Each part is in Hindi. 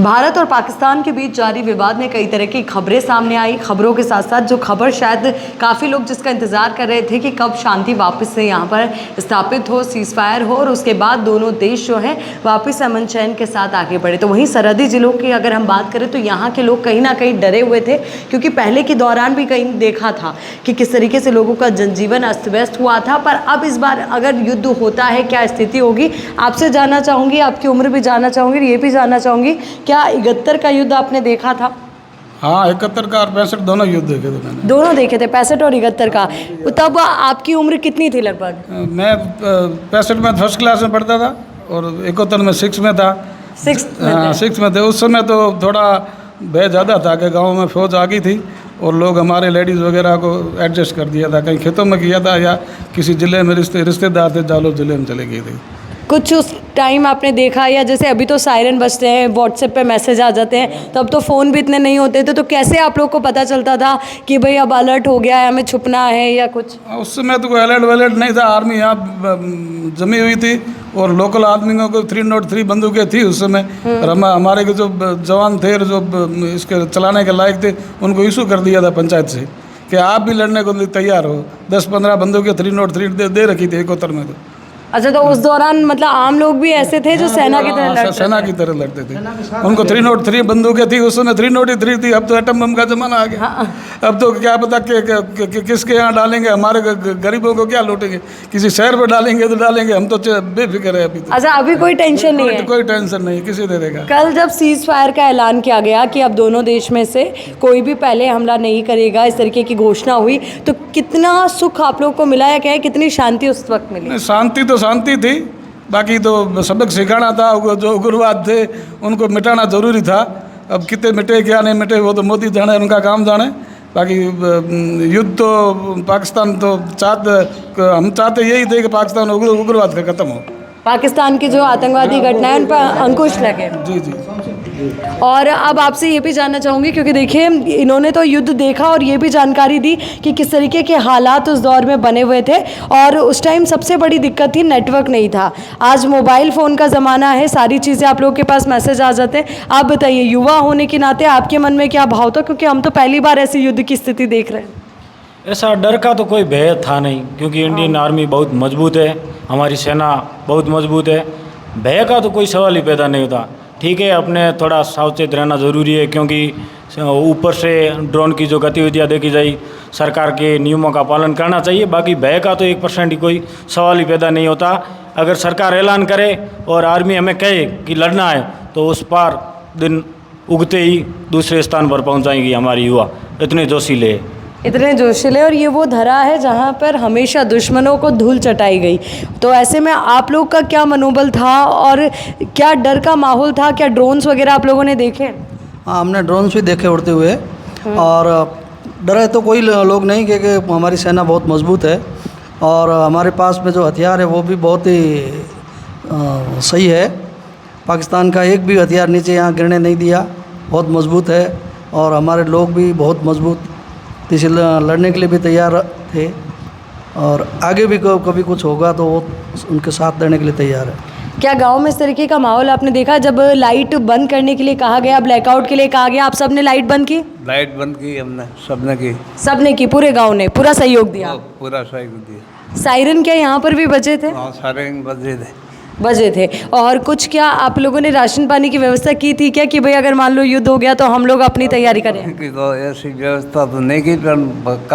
भारत और पाकिस्तान के बीच जारी विवाद में कई तरह की खबरें सामने आई। खबरों के साथ साथ जो खबर शायद काफ़ी लोग जिसका इंतज़ार कर रहे थे कि कब शांति वापस से यहाँ पर स्थापित हो, सीज़ फायर हो और उसके बाद दोनों देश जो हैं वापस अमन चैन के साथ आगे बढ़े। तो वहीं सरहदी ज़िलों की अगर हम बात करें तो यहाँ के लोग कहीं ना कहीं डरे हुए थे, क्योंकि पहले के दौरान भी कहीं देखा था कि किस तरीके से लोगों का जनजीवन अस्त व्यस्त हुआ था। पर अब इस बार अगर युद्ध होता है, क्या स्थिति होगी, आपसे जानना चाहूँगी, आपकी उम्र भी जानना चाहूँगी, ये भी जानना चाहूँगी क्या 71 का युद्ध आपने देखा था? हाँ, 71 का और 65 दोनों युद्ध देखे थे मैंने। दोनों देखे थे, 65 और 71 का। तब आपकी उम्र कितनी थी लगभग? मैं 65 में फर्स्ट क्लास में पढ़ता था और 71 में 6 में था। 6 में थे। उस समय तो थोड़ा भय ज़्यादा था कि गांव में फौज आ गई थी और लोग हमारे लेडीज़ वगैरह को एडजस्ट कर दिया था, कहीं खेतों में किया था या किसी ज़िले में रिश्तेदार थे, जालोर ज़िले में चले गए थे। कुछ उस टाइम आपने देखा, या जैसे अभी तो सायरन बजते हैं, व्हाट्सएप पे मैसेज आ जाते हैं, तब तो फ़ोन भी इतने नहीं होते थे, तो कैसे आप लोग को पता चलता था कि भाई अब अलर्ट हो गया है, हमें छुपना है या कुछ? उस समय तो कोई अलर्ट वलर्ट नहीं था। आर्मी यहाँ जमी हुई थी और लोकल आदमियों को 303 बंदूकें थी उस समय। और हमारे के जो जवान थे और जो इसके चलाने के लायक थे उनको इशू कर दिया था पंचायत से कि आप भी लड़ने को तैयार हो। 10-15 बंदूकें 303 दे रखी थी 71 में। तो अच्छा, तो उस दौरान मतलब आम लोग भी ऐसे थे जो सेना की तरह लड़ते? सेना की तरह लड़ते थे। उनको 303 बंदूकें थी उस समय, 303 थी। अब तो एटम बम का जमाना आ गया। अब तो क्या पता कि किसके यहाँ डालेंगे, हमारे गरीबों को क्या लूटेंगे, किसी शहर पर डालेंगे तो डालेंगे। हम तो बेफिक्र है अभी तो। अच्छा, अभी कोई टेंशन नहीं है? कोई टेंशन नहीं, किसी दे देगा। कल जब सीज फायर का ऐलान किया गया कि अब दोनों देश में से कोई भी पहले हमला नहीं करेगा, इस तरीके की घोषणा हुई, तो कितना सुख आप लोग को मिला या क्या कितनी शांति उस वक्त मिली? शांति तो शांति थी, बाकी तो सबक सिखाना था। जो उग्रवाद थे उनको मिटाना जरूरी था। अब कितने मिटे क्या नहीं मिटे वो तो मोदी जाने, उनका काम जाने। बाकी युद्ध तो पाकिस्तान तो हम चाहते यही थे कि पाकिस्तान उग्रवाद का खत्म हो, पाकिस्तान की जो आतंकवादी घटनाएं उन पर अंकुश लगे। जी जी। और अब आपसे ये भी जानना चाहूँगी, क्योंकि देखिए इन्होंने तो युद्ध देखा और ये भी जानकारी दी कि किस तरीके के हालात उस दौर में बने हुए थे, और उस टाइम सबसे बड़ी दिक्कत थी नेटवर्क नहीं था। आज मोबाइल फ़ोन का ज़माना है, सारी चीज़ें आप लोगों के पास मैसेज आ जाते हैं। आप बताइए, युवा होने के नाते आपके मन में क्या भाव था, क्योंकि हम तो पहली बार ऐसे युद्ध की स्थिति देख रहे हैं? ऐसा डर का तो कोई भय था नहीं, क्योंकि इंडियन आर्मी बहुत मजबूत है, हमारी सेना बहुत मजबूत है। भय का तो कोई सवाल ही पैदा नहीं होता। ठीक है, अपने थोड़ा सावचेत रहना ज़रूरी है, क्योंकि ऊपर से ड्रोन की जो गतिविधियाँ देखी जाए, सरकार के नियमों का पालन करना चाहिए। बाकी भय का तो 1% ही कोई सवाल ही पैदा नहीं होता। अगर सरकार ऐलान करे और आर्मी हमें कहे कि लड़ना है, तो उस पार दिन उगते ही दूसरे स्थान पर पहुँच जाएंगी हमारी युवा। इतने जोशीले, इतने जोशीले, और ये वो धरा है जहाँ पर हमेशा दुश्मनों को धूल चटाई गई। तो ऐसे में आप लोग का क्या मनोबल था और क्या डर का माहौल था? क्या ड्रोन्स वगैरह आप लोगों ने देखे? हाँ, हमने ड्रोन्स भी देखे उड़ते हुए, और डरे तो कोई लोग नहीं, क्योंकि हमारी सेना बहुत मजबूत है और हमारे पास में जो हथियार है वो भी बहुत ही सही है। पाकिस्तान का एक भी हथियार नीचे यहाँ गिरने नहीं दिया, बहुत मजबूत है। और हमारे लोग भी बहुत मजबूत इसे लड़ने के लिए भी तैयार थे, और आगे भी कभी कुछ होगा तो वो उनके साथ देने के लिए तैयार है। क्या गांव में इस तरीके का माहौल आपने देखा? जब लाइट बंद करने के लिए कहा गया, ब्लैकआउट के लिए कहा गया, आप सबने लाइट बंद की? लाइट बंद की हमने, सबने की। सबने की? पूरे गांव ने पूरा सहयोग दिया? पूरा सहयोग दिया। सायरन क्या यहाँ पर भी बजे थे? हाँ, सायरन बजे थे। और कुछ क्या आप लोगों ने राशन पानी की व्यवस्था की थी क्या, कि भाई अगर मान लो युद्ध हो गया तो हम लोग अपनी तैयारी करें? तो ऐसी व्यवस्था तो नहीं की, पर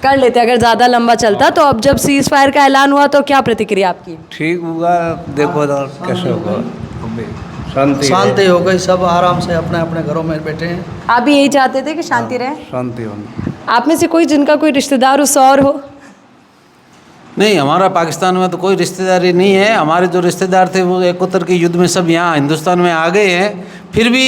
कर लेते अगर ज़्यादा लंबा चलता। तो अब जब सीज फायर का ऐलान हुआ तो क्या प्रतिक्रिया आपकी? ठीक होगा, देखो कैसे होगा। शांति हो गई, सब आराम से अपने अपने घरों में बैठे हैं। आप भी यही चाहते थे कि शांति रहे? शांति होनी। आप में से कोई जिनका कोई रिश्तेदार उस और हो? नहीं, हमारा पाकिस्तान में तो कोई रिश्तेदारी नहीं है। हमारे जो रिश्तेदार थे वो 71 के युद्ध में सब यहाँ हिंदुस्तान में आ गए हैं। फिर भी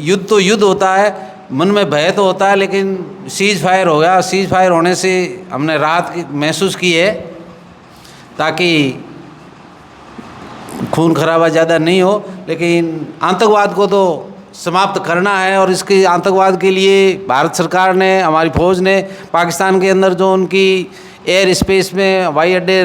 युद्ध तो युद्ध होता है, मन में भय तो होता है, लेकिन सीज फायर हो गया। सीज फायर होने से हमने राहत महसूस की है, ताकि खून खराबा ज़्यादा नहीं हो। लेकिन आतंकवाद को तो समाप्त करना है, और इसके आतंकवाद के लिए भारत सरकार ने, हमारी फ़ौज ने पाकिस्तान के अंदर जो उनकी एयर स्पेस में हवाई अड्डे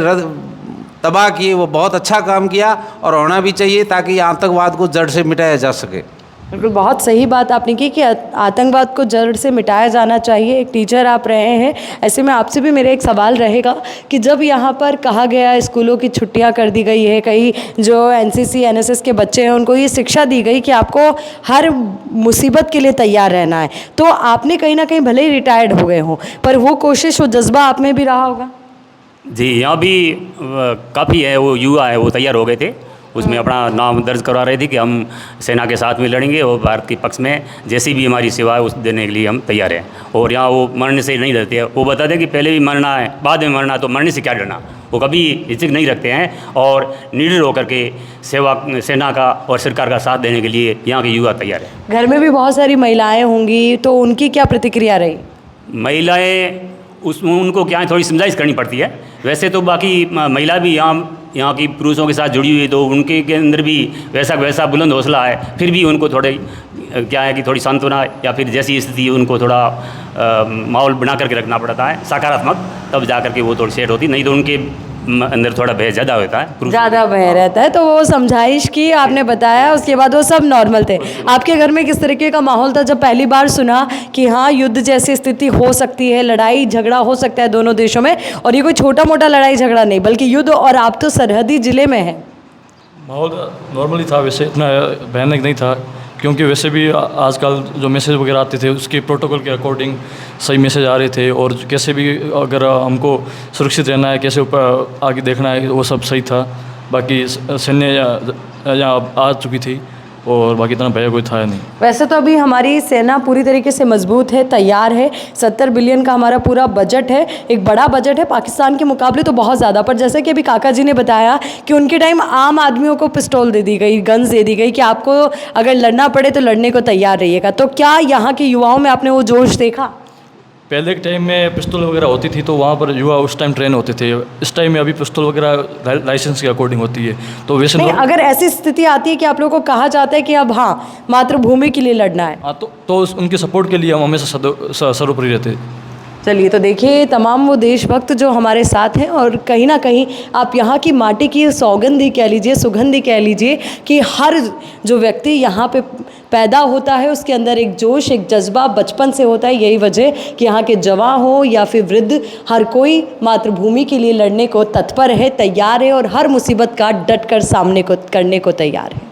तबाह किए, वो बहुत अच्छा काम किया और होना भी चाहिए, ताकि आतंकवाद को जड़ से मिटाया जा सके। बिल्कुल, बहुत सही बात आपने की कि आतंकवाद को जड़ से मिटाया जाना चाहिए। एक टीचर आप रहे हैं, ऐसे में आपसे भी मेरा एक सवाल रहेगा कि जब यहाँ पर कहा गया स्कूलों की छुट्टियाँ कर दी गई है, कई जो एनसीसी एनएसएस के बच्चे हैं उनको ये शिक्षा दी गई कि आपको हर मुसीबत के लिए तैयार रहना है, तो आपने कहीं ना कहीं भले ही रिटायर्ड हो गए हों पर वो कोशिश, वो जज्बा आप में भी रहा होगा। जी, यहाँ भी काफ़ी है वो युवा है वो तैयार हो गए थे, उसमें अपना नाम दर्ज करवा रहे थे कि हम सेना के साथ में लड़ेंगे और भारत के पक्ष में जैसी भी हमारी सेवा है उस देने के लिए हम तैयार हैं। और यहाँ वो मरने से नहीं डरते हैं, वो बताते हैं कि पहले भी मरना है बाद में मरना, तो मरने से क्या डरना। वो कभी हिचक नहीं रखते हैं और निडर होकर के सेना का और सरकार का साथ देने के लिए यहाँ के युवा तैयार है। घर में भी बहुत सारी महिलाएं होंगी, तो उनकी क्या प्रतिक्रिया रही? महिलाएँ उनको क्या है थोड़ी समझाइश करनी पड़ती है। वैसे तो बाकी महिला भी यहाँ की पुरुषों के साथ जुड़ी हुई, तो उनके के अंदर भी वैसा बुलंद हौसला है, फिर भी उनको थोड़े क्या है कि थोड़ी सांत्वना या फिर जैसी स्थिति उनको थोड़ा माहौल बना करके रखना पड़ता है सकारात्मक, तब जा करके वो थोड़ी सेट होती, नहीं तो उनके अंदर थोड़ा भय ज़्यादा होता है, ज़्यादा भय रहता है। तो वो समझाइश की आपने बताया, उसके बाद वो सब नॉर्मल थे। आपके घर में किस तरीके का माहौल था जब पहली बार सुना कि हाँ युद्ध जैसी स्थिति हो सकती है, लड़ाई झगड़ा हो सकता है दोनों देशों में, और ये कोई छोटा मोटा लड़ाई झगड़ा नहीं बल्कि युद्ध, और आप तो सरहदी ज़िले में हैं? माहौल नॉर्मली था, वैसे इतना भयानक नहीं था, क्योंकि वैसे भी आजकल जो मैसेज वगैरह आते थे उसके प्रोटोकॉल के अकॉर्डिंग सही मैसेज आ रहे थे, और कैसे भी अगर हमको सुरक्षित रहना है, कैसे ऊपर आगे देखना है, वो सब सही था। बाकी सैन्य यहाँ आ चुकी थी और बाकी इतना भय कोई था नहीं। वैसे तो अभी हमारी सेना पूरी तरीके से मजबूत है, तैयार है। 70 बिलियन का हमारा पूरा बजट है, एक बड़ा बजट है पाकिस्तान के मुकाबले तो बहुत ज़्यादा। पर जैसे कि अभी काका जी ने बताया कि उनके टाइम आम आदमियों को पिस्तौल दे दी गई, गन्स दे दी गई कि आपको अगर लड़ना पड़े तो लड़ने को तैयार रहिएगा। तो क्या यहाँ के युवाओं में आपने वो जोश देखा? पहले के टाइम में पिस्तौल वगैरह होती थी तो वहाँ पर युवा उस टाइम ट्रेन होते थे। इस टाइम में अभी पिस्तौल वगैरह लाइसेंस के अकॉर्डिंग होती है, तो वैसे नहीं, अगर ऐसी स्थिति आती है कि आप लोगों को कहा जाता है कि अब हाँ मातृभूमि के लिए लड़ना है, हाँ, तो उनके सपोर्ट के लिए हम हमेशा सर्वोपरि रहते। चलिए, तो देखिए तमाम वो देशभक्त जो हमारे साथ हैं, और कहीं ना कहीं आप यहाँ की माटी की सौगंधी कह लीजिए, सुगंधी कह लीजिए, कि हर जो व्यक्ति यहाँ पे पैदा होता है उसके अंदर एक जोश, एक जज्बा बचपन से होता है। यही वजह कि यहाँ के जवान हो या फिर वृद्ध, हर कोई मातृभूमि के लिए लड़ने को तत्पर है, तैयार है, और हर मुसीबत का डट कर सामने को करने को तैयार है।